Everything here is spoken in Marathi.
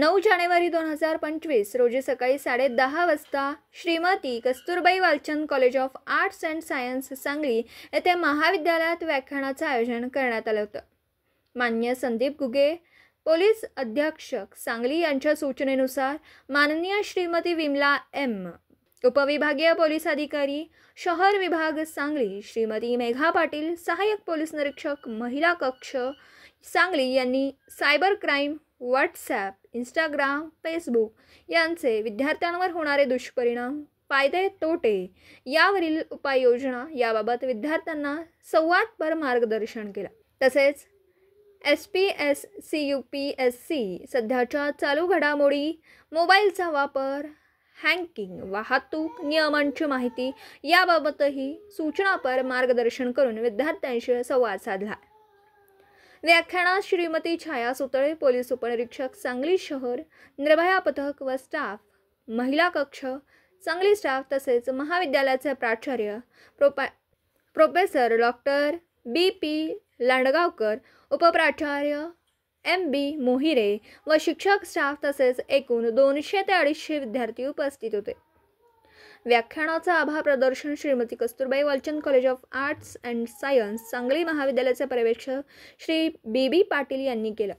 9 जानेवारी 2025 रोजी सकाळी 10:30 वाजता Shrimati Kasturbai Walchand college of arts and science Sangli येथे महाविद्यालयात व्याख्यानाचं आयोजन करण्यात आलं होतं. माननीय संदीप घुगे पोलीस अधीक्षक सांगली यांच्या सूचनेनुसार माननीय श्रीमती विमला एम उपविभागीय पोलीस अधिकारी शहर विभाग सांगली श्रीमती मेघा पाटील सहाय्यक पोलीस निरीक्षक महिला कक्ष सांगली यांनी cyber crime WhatsApp Instagram Facebook यांचे विद्यार्थ्यांवर होणारे दुष्परिणाम फायदे तोटे यावरील उपाययोजना याबाबत विद्यार्थ्यांना संवादपर मार्गदर्शन केलं. तसेच SPSCUPSC सध्याच्या चालू घडामोडी मोबाईलचा वापर हॅकिंग वाहतूक नियमांची माहिती याबाबतही सूचनापर मार्गदर्शन करून विद्यार्थ्यांशी संवाद साधला. व्याख्यानात श्रीमती छाया सुतळे पोलीस उपनिरीक्षक सांगली शहर निर्भया पथक व स्टाफ महिला कक्ष सांगली स्टाफ तसेच महाविद्यालयाचे प्राचार्य प्रोफेसर डॉक्टर BP लांडगावकर उपप्राचार्य MB मोहिरे व शिक्षक स्टाफ तसेच एकूण 200 ते 250 विद्यार्थी उपस्थित होते. व्याख्यानाचा आभार प्रदर्शन Shrimati Kasturbai Walchand college of arts and science Sangli महाविद्यालयाचे पर्यवेक्षक श्री BB पाटील यांनी केलं.